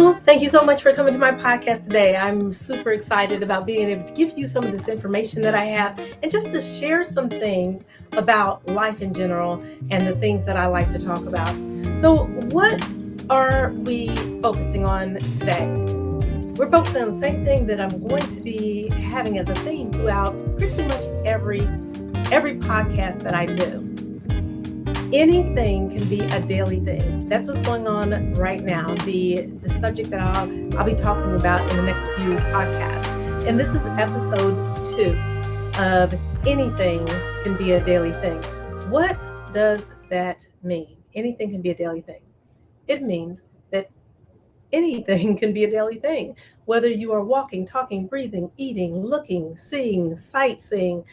Hello, thank you so much for coming to my podcast today. I'm super excited about being able to give you some of this information that I have and just to share some things about life in general and the things that I like to talk about. So, what are we focusing on today? We're focusing on the same thing that I'm going to be having as a theme throughout pretty much every podcast that I do. Anything can be a daily thing. That's what's going on right now. The subject that I'll be talking about in the next few podcasts. And this is episode 2 of Anything Can Be a Daily Thing. What does that mean? Anything can be a daily thing. It means that anything can be a daily thing. Whether you are walking, talking, breathing, eating, looking, seeing, sightseeing,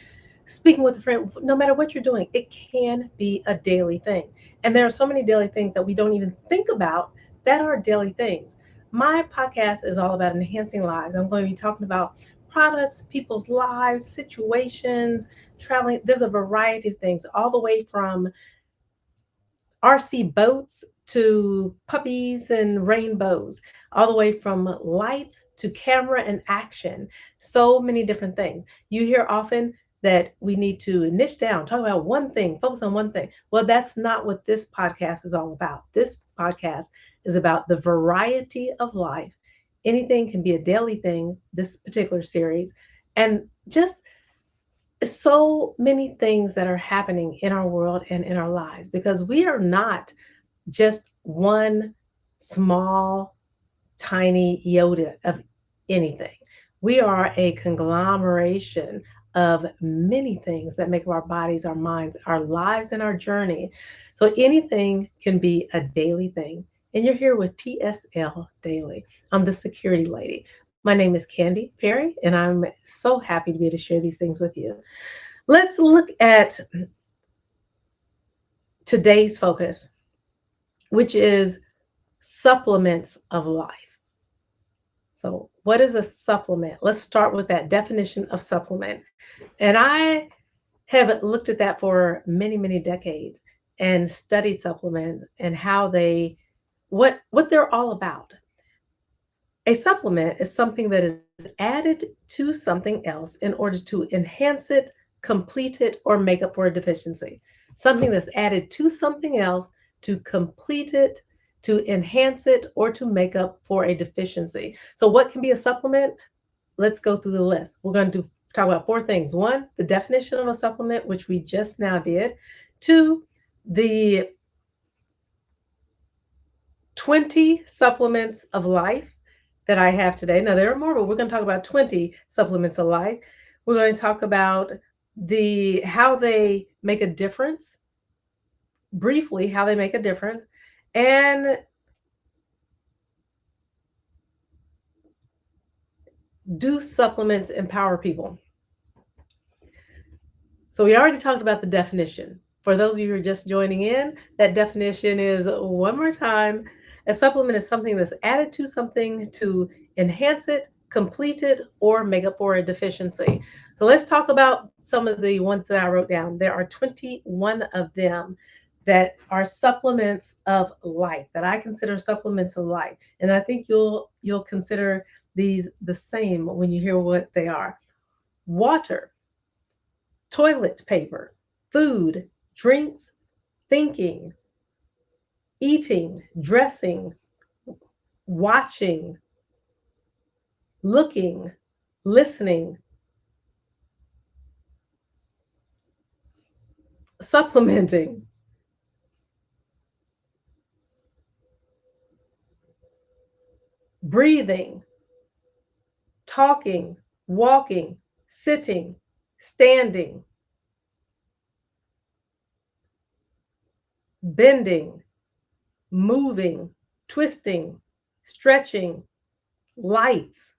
speaking with a friend, no matter what you're doing, it can be a daily thing. And there are so many daily things that we don't even think about that are daily things. My podcast is all about enhancing lives. I'm going to be talking about products, people's lives, situations, traveling. There's a variety of things, all the way from RC boats to puppies and rainbows, all the way from lights to camera and action. So many different things. You hear often that we need to niche down, talk about one thing, focus on one thing. Well, that's not what this podcast is all about. This podcast is about the variety of life. Anything can be a daily thing, this particular series, and just so many things that are happening in our world and in our lives because we are not just one small, tiny iota of anything. We are a conglomeration of many things that make up our bodies, our minds, our lives, and our journey. So anything can be a daily thing. And you're here with TSL Daily. I'm the security lady. My name is Candy Perry, and I'm so happy to be able to share these things with you. Let's look at today's focus, which is supplements of life. So, what is a supplement? Let's start with that definition of supplement. And I have looked at that for many, many decades and studied supplements and how what they're all about. A supplement is something that is added to something else in order to enhance it, complete it, or make up for a deficiency. Something that's added to something else to complete it, to enhance it, or to make up for a deficiency. So, what can be a supplement? Let's go through the list. We're going to talk about 4 things. 1, the definition of a supplement, which we just now did. 2, the 20 supplements of life that I have today. Now, there are more, but we're going to talk about 20 supplements of life. We're going to talk about how they make a difference, briefly, how they make a difference, and do supplements empower people? So we already talked about the definition. For those of you who are just joining in, that definition is, one more time, a supplement is something that's added to something to enhance it, complete it, or make up for a deficiency. So let's talk about some of the ones that I wrote down. There are 21 of them that are supplements of life, that I consider supplements of life. And I think you'll consider these the same when you hear what they are. Water, toilet paper, food, drinks, thinking, eating, dressing, watching, looking, listening, supplementing, breathing, talking, walking, sitting, standing, bending, moving, twisting, stretching, lights,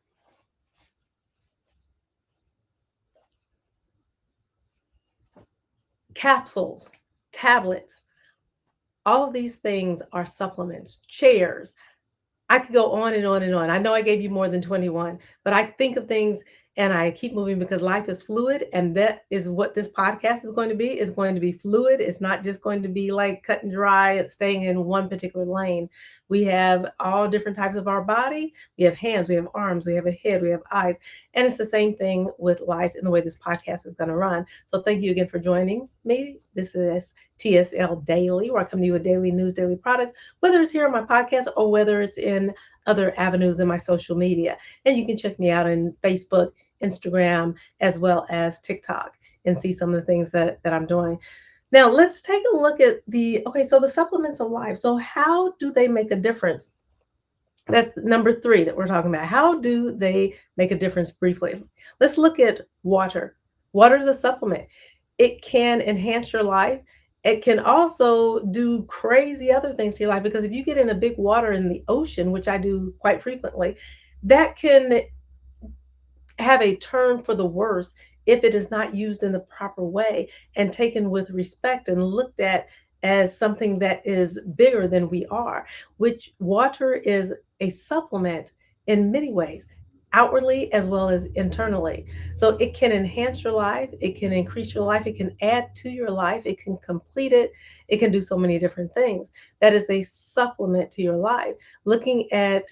capsules, tablets. All of these things are supplements, chairs. I could go on and on and on. I know I gave you more than 21, but I think of things and I keep moving because life is fluid, and that is what this podcast is going to be. It's going to be fluid. It's not just going to be like cut and dry and staying in one particular lane. We have all different types of our body. We have hands, we have arms, we have a head, we have eyes, and it's the same thing with life and the way this podcast is going to run. So thank you again for joining me. This is TSL Daily, where I come to you with daily news, daily products, whether it's here on my podcast or whether it's in other avenues in my social media. And you can check me out on Facebook, Instagram, as well as TikTok, and see some of the things that I'm doing. Now, let's take a look at so the supplements of life. So, how do they make a difference? That's number 3 that we're talking about. How do they make a difference briefly? Let's look at water. Water is a supplement. It can enhance your life. It can also do crazy other things to your life, because if you get in a big water in the ocean, which I do quite frequently, that can have a turn for the worse if it is not used in the proper way and taken with respect and looked at as something that is bigger than we are, which water is a supplement in many ways, outwardly as well as internally. So it can enhance your life, it can increase your life, it can add to your life, it can complete it, it can do so many different things. That is a supplement to your life. Looking at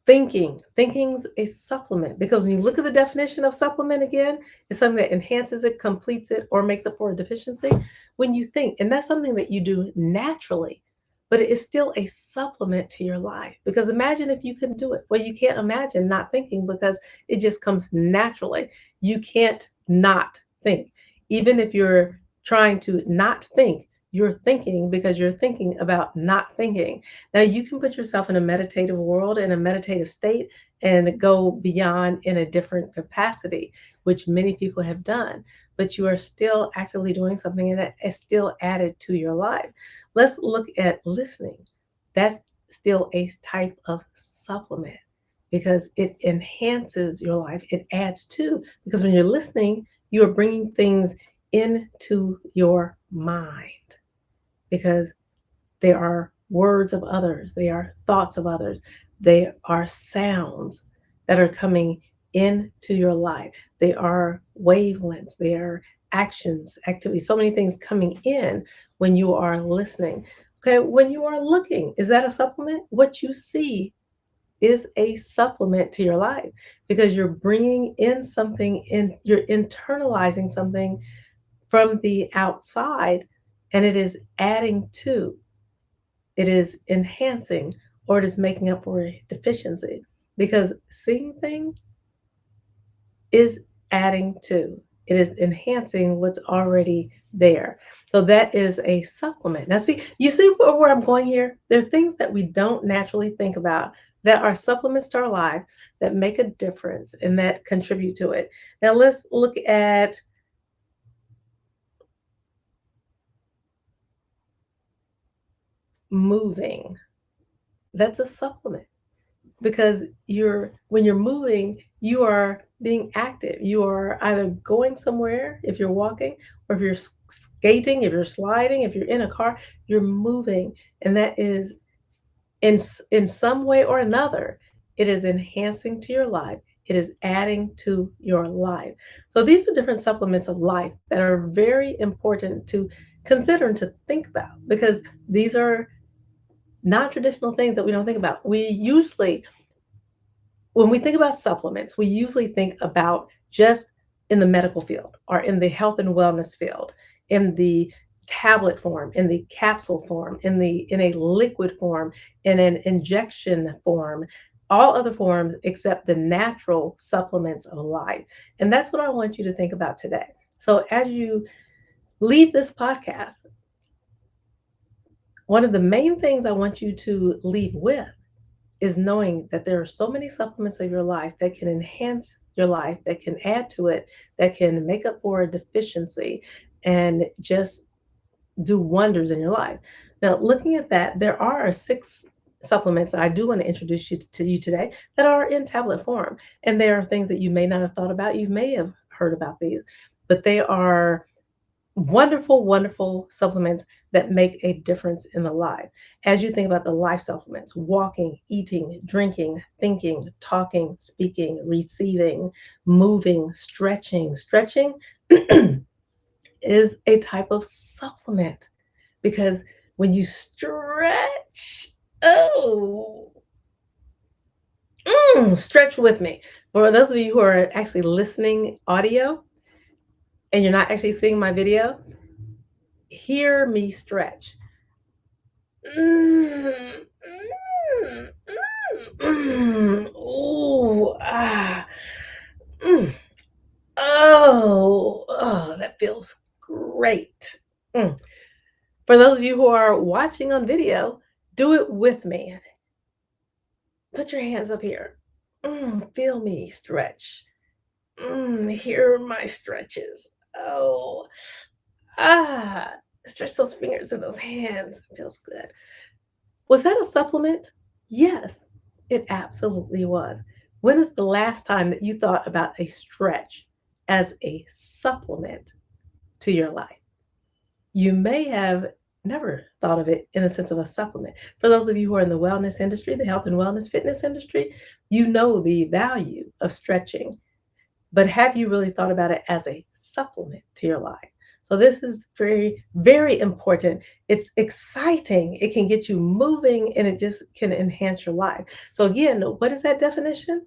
thinking's a supplement, because when you look at the definition of supplement again, it's something that enhances it, completes it, or makes up for a deficiency when you think. And that's something that you do naturally, but it is still a supplement to your life. Because imagine if you couldn't do it. Well, you can't imagine not thinking, because it just comes naturally. You can't not think. Even if you're trying to not think, you're thinking, because you're thinking about not thinking. Now, you can put yourself in a meditative world, in a meditative state, and go beyond in a different capacity, which many people have done, but you are still actively doing something, and that is still added to your life. Let's look at listening. That's still a type of supplement, because it enhances your life. It adds to, because when you're listening, you are bringing things into your mind, because they are words of others, they are thoughts of others, they are sounds that are coming into your life. They are wavelengths, they are actions, activities, so many things coming in when you are listening. Okay, when you are looking, is that a supplement? What you see is a supplement to your life, because you're bringing in something in, you're internalizing something from the outside, and it is adding to, it is enhancing, or it is making up for a deficiency, because seeing things is adding to, it is enhancing what's already there. So that is a supplement. Now, see, you see where I'm going here? There are things that we don't naturally think about that are supplements to our life, that make a difference and that contribute to it. Now, let's look at moving. That's a supplement, because when you're moving, you are being active. You are either going somewhere if you're walking, or if you're skating, if you're sliding, if you're in a car, you're moving. And that is in some way or another, it is enhancing to your life. It is adding to your life. So these are different supplements of life that are very important to consider and to think about, because these are non-traditional things that we don't think about. We usually, when we think about supplements, we usually think about just in the medical field, or in the health and wellness field, in the tablet form, in the capsule form, in a liquid form, in an injection form, all other forms except the natural supplements of life. And that's what I want you to think about today. So as you leave this podcast, one of the main things I want you to leave with is knowing that there are so many supplements of your life that can enhance your life, that can add to it, that can make up for a deficiency, and just do wonders in your life. Now, looking at that, there are 6 supplements that I do want to introduce to you today that are in tablet form. And there are things that you may not have thought about. You may have heard about these, but they are Wonderful, wonderful supplements that make a difference in the life. As you think about the life supplements, walking, eating, drinking, thinking, talking, speaking, receiving, moving, stretching. Stretching is a type of supplement because when you stretch, oh, stretch with me. For those of you who are actually listening audio and you're not actually seeing my video, hear me stretch. Mm, mm, Ooh, mm. Oh, that feels great. Mm. For those of you who are watching on video, do it with me. Put your hands up here. Feel me stretch. Hear my stretches. Oh, ah, stretch those fingers and those hands. It feels good. Was that a supplement? Yes, it absolutely was. When is the last time that you thought about a stretch as a supplement to your life? You may have never thought of it in the sense of a supplement. For those of you who are in the wellness industry, the health and wellness fitness industry, you know the value of stretching, but have you really thought about it as a supplement to your life? So this is very, very important. It's exciting. It can get you moving and it just can enhance your life. So again, what is that definition?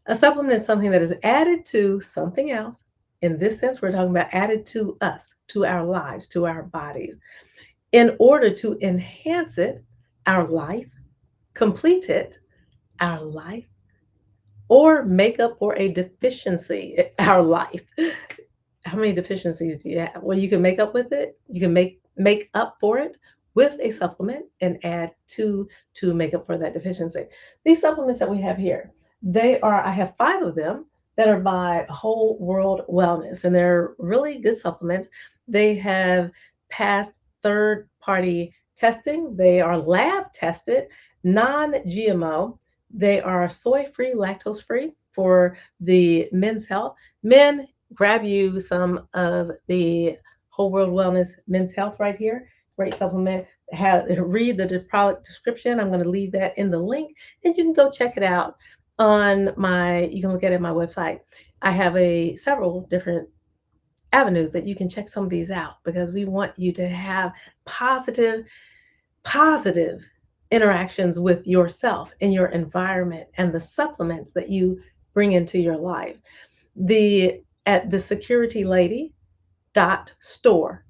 A supplement is something that is added to something else. In this sense, we're talking about added to us, to our lives, to our bodies, in order to enhance it, our life, complete it, our life, or make up for a deficiency in our life. How many deficiencies do you have? Well, you can make up with it. You can make up for it with a supplement and add to make up for that deficiency. These supplements that we have here, I have 5 of them that are by Whole World Wellness, and they're really good supplements. They have passed third party testing. They are lab tested, non-GMO. They are soy free, lactose free for the men's health. Men, grab you some of the Whole World Wellness Men's Health right here. Great supplement. Read the product description. I'm going to leave that in the link, and you can go check it out on my. You can look at it on my website. I have several different avenues that you can check some of these out because we want you to have positive interactions with yourself and your environment and the supplements that you bring into your life. At the security lady dot store,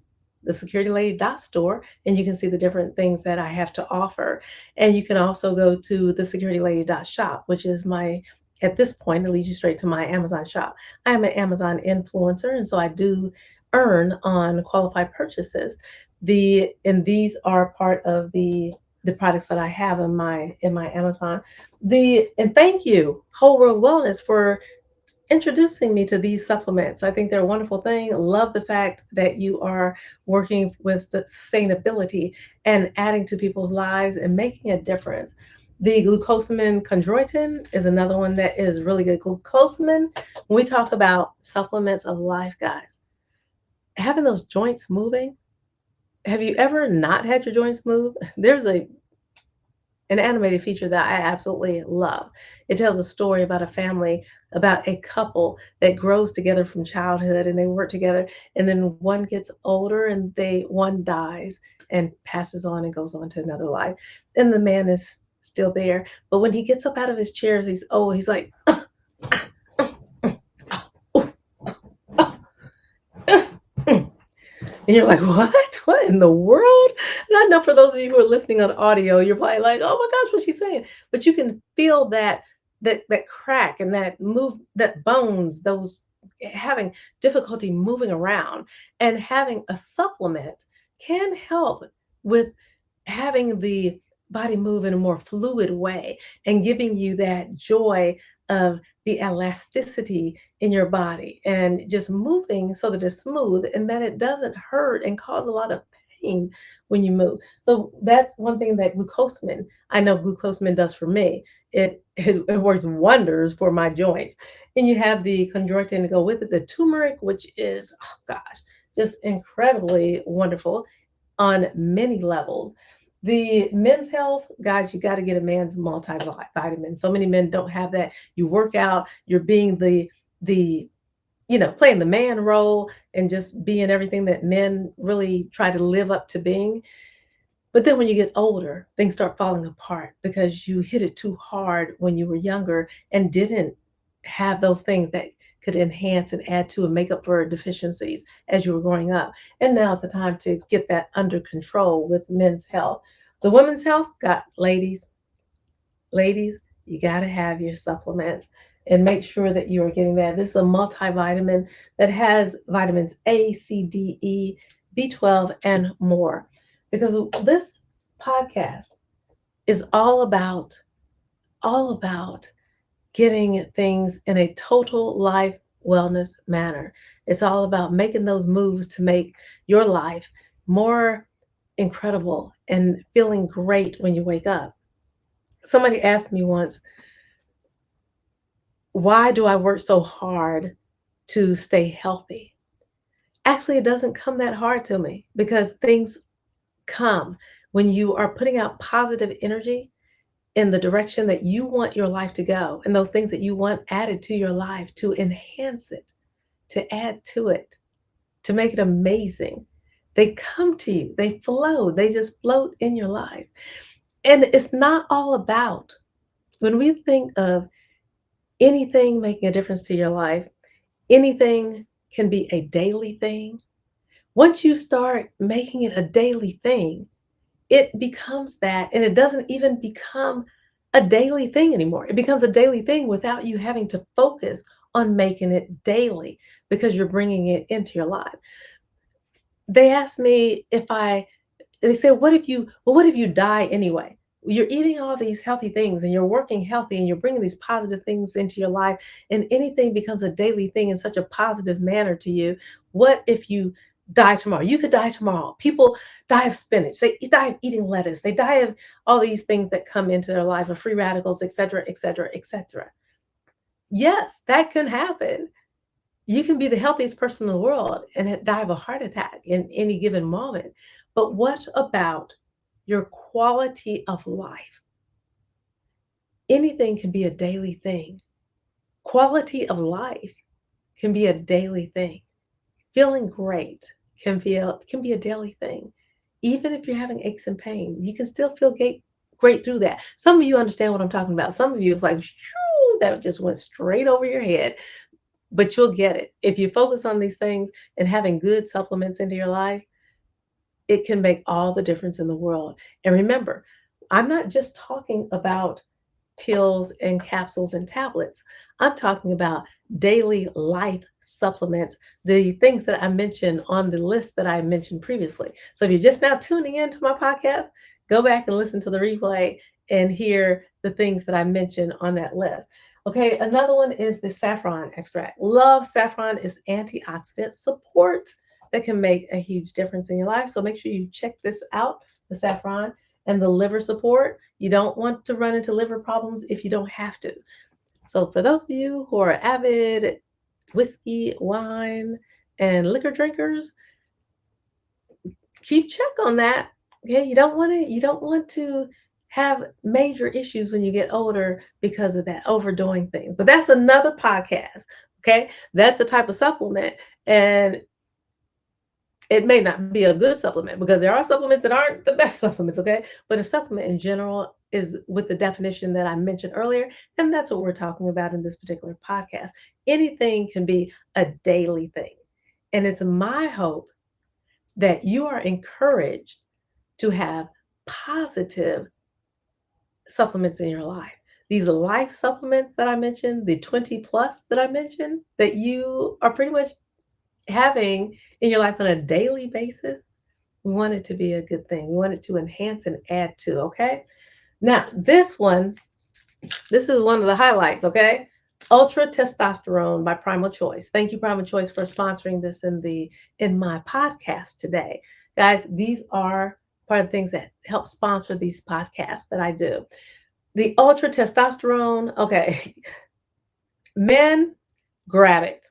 the security lady dot store, and you can see the different things that I have to offer. And you can also go to the security lady dot shop, which is at this point, it leads you straight to my Amazon shop. I am an Amazon influencer, and so I do earn on qualified purchases. And these are part of the products that I have in my Amazon. And thank you, Whole World Wellness, for introducing me to these supplements. I think they're a wonderful thing. Love the fact that you are working with sustainability and adding to people's lives and making a difference. The glucosamine chondroitin is another one that is really good. Glucosamine, when we talk about supplements of life, guys, having those joints moving, have you ever not had your joints move? There's an animated feature that I absolutely love. It tells a story about a family, about a couple that grows together from childhood and they work together. And then one gets older and one dies and passes on and goes on to another life. And the man is still there. But when he gets up out of his chairs, he's old. He's like, and you're like, what? What in the world? And I know for those of you who are listening on audio, you're probably like, oh my gosh, what's she saying? But you can feel that crack and that move, that bones, those having difficulty moving around, and having a supplement can help with having the body move in a more fluid way and giving you that joy of the elasticity in your body and just moving so that it's smooth and that it doesn't hurt and cause a lot of pain when you move. So that's one thing that I know glucosamine does for me. It works wonders for my joints. And you have the chondroitin to go with it, the turmeric, which is, oh gosh, just incredibly wonderful on many levels. The men's health, guys, you got to get a man's multivitamin. So many men don't have that. You work out, you're being the playing the man role and just being everything that men really try to live up to being. But then when you get older, things start falling apart because you hit it too hard when you were younger and didn't have those things that could enhance and add to and make up for deficiencies as you were growing up. And now is the time to get that under control with men's health. The women's health, got ladies, you got to have your supplements and make sure that you are getting that. This is a multivitamin that has vitamins A, C, D, E, B12, and more. Because this podcast is all about getting things in a total life wellness manner. It's all about making those moves to make your life more incredible and feeling great when you wake up. Somebody asked me once, why do I work so hard to stay healthy? Actually, it doesn't come that hard to me because things come when you are putting out positive energy in the direction that you want your life to go and those things that you want added to your life to enhance it, to add to it, to make it amazing. They come to you, they flow, they just float in your life. And it's not all about, when we think of anything making a difference to your life, anything can be a daily thing. Once you start making it a daily thing, it becomes that, and it doesn't even become a daily thing anymore. It becomes a daily thing without you having to focus on making it daily because you're bringing it into your life. They asked me if I they said, what if you die anyway? You're eating all these healthy things and you're working healthy and you're bringing these positive things into your life, and anything becomes a daily thing in such a positive manner to you. What if you die tomorrow? You could die tomorrow. People die of spinach. They die of eating lettuce. They die of all these things that come into their life, of free radicals, et cetera, et cetera, et cetera. Yes, that can happen. You can be the healthiest person in the world and die of a heart attack in any given moment. But what about your quality of life? Anything can be a daily thing. Quality of life can be a daily thing. Feeling great can be a daily thing. Even if you're having aches and pains, you can still feel great through that. Some of you understand what I'm talking about. Some of you, it's like, shoo, that just went straight over your head. But you'll get it. If you focus on these things and having good supplements into your life, it can make all the difference in the world. And remember, I'm not just talking about pills and capsules and tablets. I'm talking about daily life supplements, the things that I mentioned on the list that I mentioned previously. So if you're just now tuning into my podcast, go back and listen to the replay and hear the things that I mentioned on that list. Okay, another one is the saffron extract. Love saffron is antioxidant support that can make a huge difference in your life. So make sure you check this out, the saffron and the liver support. You don't want to run into liver problems if you don't have to. So for those of you who are avid whiskey, wine, and liquor drinkers, keep check on that. Okay, you don't want to have major issues when you get older because of that, overdoing things. But that's another podcast. Okay, that's a type of supplement, and it may not be a good supplement because there are supplements that aren't the best supplements, okay? But a supplement in general is with the definition that I mentioned earlier, and that's what we're talking about in this particular podcast. Anything can be a daily thing. And it's my hope that you are encouraged to have positive supplements in your life. These life supplements that I mentioned, the 20 plus that I mentioned, that you are pretty much having in your life on a daily basis, we want it to be a good thing. We want it to enhance and add to, okay? Now, this is one of the highlights, okay? Ultra Testosterone by Primal Choice. Thank you, Primal Choice, for sponsoring this in my podcast today. Guys, these are part of the things that help sponsor these podcasts that I do. The Ultra Testosterone, okay. Men, grab it.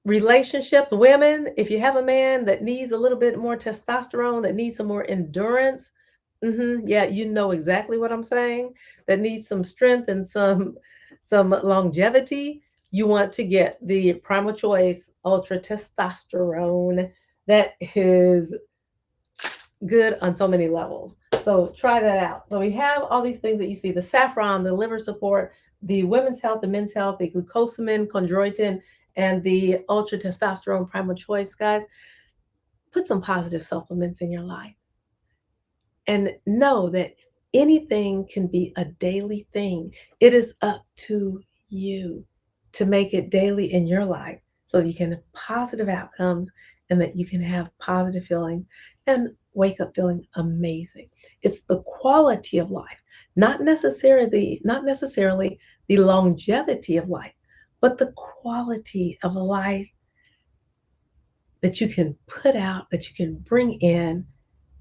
Relationships, women, if you have a man that needs a little bit more testosterone, that needs some more endurance, yeah, you know exactly what I'm saying, that needs some strength and some longevity, you want to get the Primal Choice Ultra Testosterone. That is good on so many levels. So try that out. So we have all these things that you see: the saffron, the liver support, the women's health, the men's health, the glucosamine, chondroitin, and the ultra testosterone Primal Choice. Guys, put some positive supplements in your life and know that anything can be a daily thing. It is up to you to make it daily in your life so that you can have positive outcomes and that you can have positive feelings and wake up feeling amazing. It's the quality of life, not necessarily the longevity of life, but the quality of life that you can put out, that you can bring in,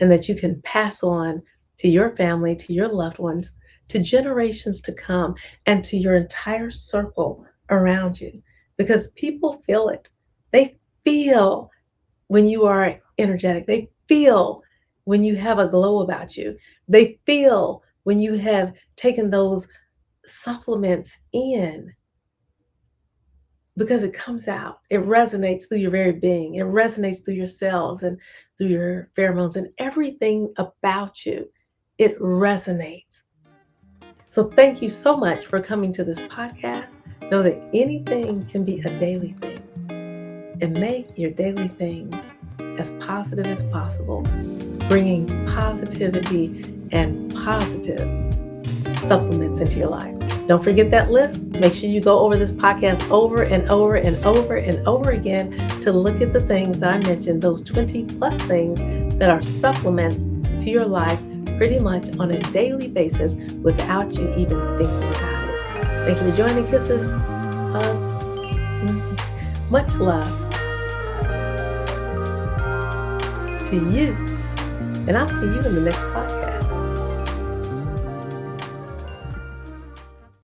and that you can pass on to your family, to your loved ones, to generations to come, and to your entire circle around you. Because people feel it. They feel when you are energetic. They feel when you have a glow about you. They feel when you have taken those supplements in, because it comes out. It resonates through your very being. It resonates through your cells and through your pheromones and everything about you. It resonates. So thank you so much for coming to this podcast. Know that anything can be a daily thing, and make your daily things as positive as possible, bringing positivity and positive supplements into your life. Don't forget that list. Make sure you go over this podcast over and over and over and over again to look at the things that I mentioned, those 20 plus things that are supplements to your life pretty much on a daily basis without you even thinking about it. Thank you for joining. Kisses, hugs, much love to you. And I'll see you in the next podcast.